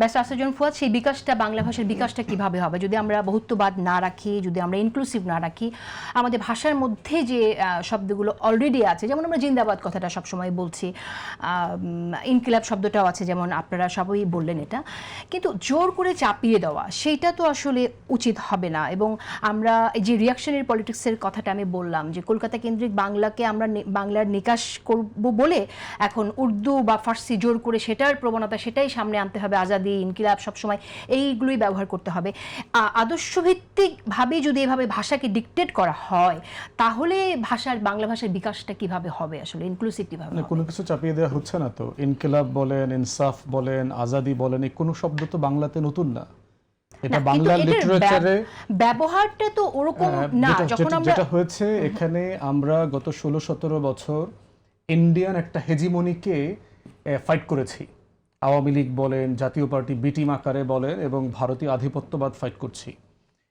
ব্যাস আসাজন ফুয়াদ, সেই বিকাশটা, বাংলা ভাষার বিকাশটা কিভাবে হবে যদি আমরা বহুত্ববাদ না রাখি, যদি আমরা ইনক্লুসিভ না রাখি, আমাদের ভাষার মধ্যে যে শব্দগুলো অলরেডি আছে, যেমন আমরা জিন্দাবাদ কথাটা সবসময় বলছি, ইনকিলাব শব্দটাও আছে, যেমন আপনারা সবাই বললেন এটা, কিন্তু জোর করে চাপিয়ে দেওয়া সেইটা তো আসলে উচিত হবে না। এবং আমরা এই যে রিয়াকশনের পলিটিক্সের কথাটা আমি বললাম, যে কলকাতা কেন্দ্রিক বাংলাকে আমরা বাংলার নিকাশ করব বলে এখন উর্দু বা ফার্সি জোর করে সেটার প্রবণতা, সেটাই সামনে আনতে হবে, আজাদি, ইনকিলাব সবসময় এইগুলোই ব্যবহার করতে হবে। আদর্শভিত্তিকভাবে যদি এভাবে ভাষাকে ডিকটেট করা হয়, তাহলে বাংলা ভাষার বিকাশটা কিভাবে হবে, আসলে ইনক্লুসিভ কিভাবে হবে? কোনো কিছু চাপিয়ে দেওয়া হচ্ছে না তো। ইনকিলাব বলেন, ইনসাফ বলেন, আজাদি বলেন, এই কোনো শব্দ তো বাংলাতে নতুন না। এটা বাংলা লিটারেচারে ব্যবহারটা তো ওরকম না। যখন আমরা যেটা হয়েছে এখানে, আমরা গত 16-17 বছর ইন্ডিয়ান একটা হেজিমনিকে ফাইট করেছি। আওয়ামী লীগ বলেন, জাতীয় পার্টি বিটিম আকারে বলেন, এবং ভারতীয় আধিপত্যবাদ ফাইট করছি।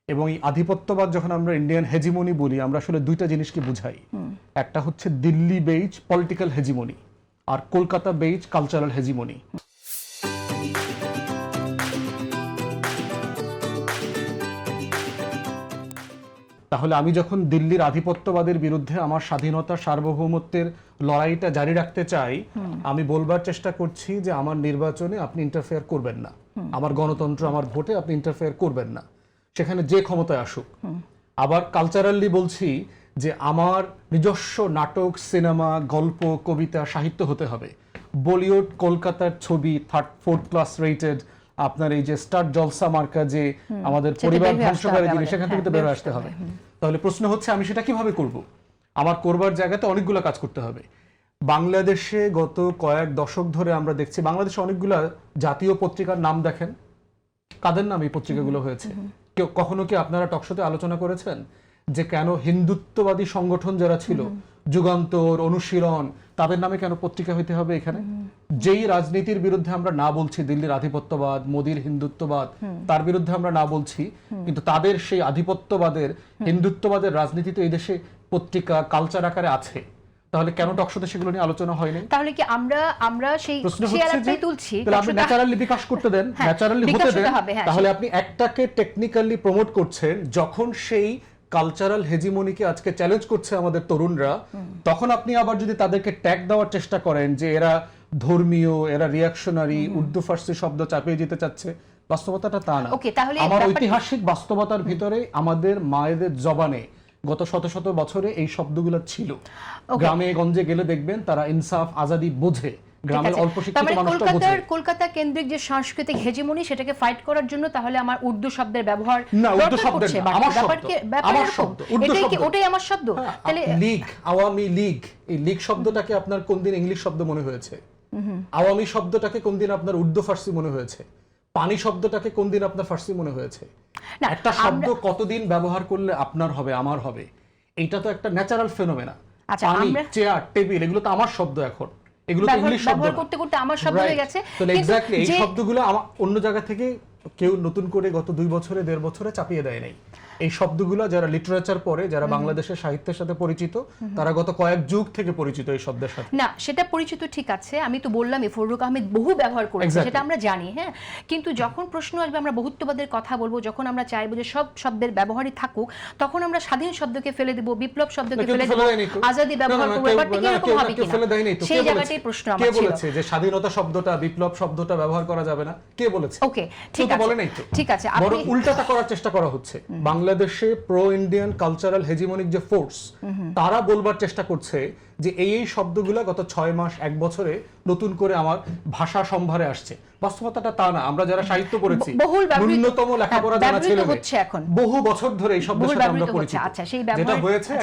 এবং এই আধিপত্যবাদ যখন আমরা ইন্ডিয়ান হেজিমনি বলি, আমরা আসলে দুইটা জিনিসকে বুঝাই। একটা হচ্ছে দিল্লি বেইজ পলিটিক্যাল হেজিমনি, আর কলকাতা বেইজ কালচারাল হেজিমনি। তাহলে আমি যখন দিল্লির আধিপত্যবাদের বিরুদ্ধে আমার স্বাধীনতা সার্বভৌমত্বের লড়াইটা জারি রাখতে চাই, আমি বলবার চেষ্টা করছি যে আমার নির্বাচনে আপনি ইন্টারফেয়ার করবেন না, আমার গণতন্ত্র, আমার ভোটে আপনি ইন্টারফেয়ার করবেন না, সেখানে যে ক্ষমতায় আসুক। আবার কালচারালি বলছি যে আমার নিজস্ব নাটক, সিনেমা, গল্প, কবিতা, সাহিত্য হতে হবে। বলিউড কলকাতার ছবি 3rd-4th ক্লাস রেটেড, আপনার এই যে স্টার জলসা মার্কা যে আমাদের পরিবার ধ্বংসকারী জিনিস, সেখান থেকে তো বের আসতে হবে। তাহলে প্রশ্ন হচ্ছে আমি সেটা কিভাবে করব? আমার করবার জায়গাতে অনেকগুলো কাজ করতে হবে। বাংলাদেশে গত কয়েক দশক ধরে আমরা দেখছি, বাংলাদেশে অনেকগুলা জাতীয় পত্রিকার নাম দেখেন, কাদের নাম এই পত্রিকাগুলো হয়েছে? কখনো কি আপনারা টকশোতে আলোচনা করেছেন যে কেন হিন্দুত্ববাদী সংগঠন যারা ছিল, যুগান্তর, অনুশীলন, তাদের নামে কেন পত্রিকা হইতে হবে এখানে? যেই রাজনীতির বিরুদ্ধে আমরা না বলছি, দিল্লির আধিপত্যবাদ, মোদির হিন্দুত্ববাদ, তার বিরুদ্ধে আমরা না বলছি, কিন্তু তাদের সেই আধিপত্যবাদের, হিন্দুত্ববাদের রাজনীতি তো এই দেশে পত্রিকা, কালচার আকারে আছে। তাহলে কেন টকশোতে সেগুলো নিয়ে আলোচনা হয়নি? তাহলে কি আমরা সেই শেয়ারটাই তুলছি? তাহলে আপনি ন্যাচারালি বিকাশ করতে দেন, ন্যাচারালি হতে দেন। তাহলে আপনি একটাকে টেকনিক্যালি প্রমোট করছেন, যখন সেই কালচারাল হেজিমনিকে আজকে চ্যালেঞ্জ করছে আমাদের তরুণরা, তখন আপনি আবার যদি তাদেরকে ট্যাগ দেওয়ার চেষ্টা করেন যে এরা ধর্মীয়, এরা রিয়াকশনারি, উর্দু ফার্সি শব্দ চাপিয়ে দিতে চাচ্ছে, বাস্তবতাটা তা না। আমার ঐতিহাসিক বাস্তবতার ভিতরে আমাদের মায়েদের জবানে গত শত বছরে এই শব্দগুলো ছিল। গ্রামে গঞ্জে গেলে দেখবেন তারা ইনসাফ, আজাদি বোঝে। গ্রামের অল্প শিক্ষিত মানুষটা বোঝে। কলকাতা কেন্দ্রিক যে সাংস্কৃতিক হেজিমনি, সেটাকে ফাইট করার জন্য তাহলে আমার উর্দু শব্দের ব্যবহার না, উর্দু শব্দের না, আমার শব্দ, উর্দু শব্দ, ওটাই আমার শব্দ। তাহলে লীগ, আওয়ামী লীগ, এই লীগ শব্দটাকে আপনার কোন দিন ইংলিশ শব্দ মনে হয়েছে? আওয়ামী শব্দটাকে কোন দিন আপনার উর্দু ফার্সি মনে হয়েছে? পানি শব্দটাকে কোন দিন আপনার ফার্সি মনে হয়েছে? একটা শব্দ কতদিন ব্যবহার করলে আপনার হবে, আমার হবে, এইটা তো একটা ন্যাচারাল ফেনোমেনা। পানি, চেয়ার, টেবিল, এগুলো তো আমার শব্দ এখন, এগুলো তো ইংলিশ শব্দ। ব্যবহার করতে করতে আমার শব্দ হয়ে গেছে। তাহলে এক্স্যাক্টলি এই শব্দগুলো অন্য জায়গা থেকে কেউ নতুন করে গত 2 বছরে 1.5 বছরে চাপিয়ে দেয় নাই। এই শব্দগুলো যারা লিটারেচার পড়ে, যারা বাংলাদেশের সাহিত্যের সাথে পরিচিত, তারা গত কয়েক যুগ থেকে পরিচিত এই শব্দের সাথে। না, সেটা পরিচিত ঠিক আছে, আমি তো বললামই ফররুক আহমেদ বহু ব্যবহার করেছে, সেটা আমরা জানি। হ্যাঁ, কিন্তু যখন প্রশ্ন আসবে, আমরা বহুত্ববাদের কথা বলবো, যখন আমরা চাইবো যে সব শব্দের ব্যবহারই থাকুক, তখন আমরা স্বাধীন শব্দকে ফেলে দেব, বিপ্লব শব্দকে ফেলে দেব, আজাদি ব্যবহার করব। ব্যাপারটা কি এরকম হবে কিনা, সেই জায়গাটাই প্রশ্ন আমার ছিল। কে বলেছে যে স্বাধীনতা শব্দটা, বিপ্লব শব্দটা ব্যবহার করা যাবে না? কে বলেছে? ওকে, ঠিক আছে, বলে নাই তো। ঠিক আছে, বরং উল্টাটা করার চেষ্টা করা হচ্ছে। বাংলাদেশে প্রো ইন্ডিয়ান কালচারাল হেজিমনিক যে ফোর্স, তারা বলবার চেষ্টা করছে যে এই শব্দগুলো গত 6 মাস 1 বছরে নতুন করে আমার ভাষা সম্ভারে আসছে। বাস্তবতাটা তা না। আমরা যারা সাহিত্য পড়েছি, ন্যূনতম লেখাপড়া জানা ছেলে বহু বছর ধরে এই শব্দের সাথে আমরা পরিচিত। যেটা হয়েছে,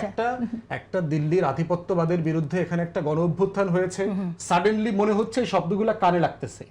একটা দিল্লির আধিপত্যবাদের বিরুদ্ধে এখানে একটা গণ অভ্যুত্থান হয়েছে, সাডেনলি মনে হচ্ছে এই শব্দগুলো কানে লাগতেছে।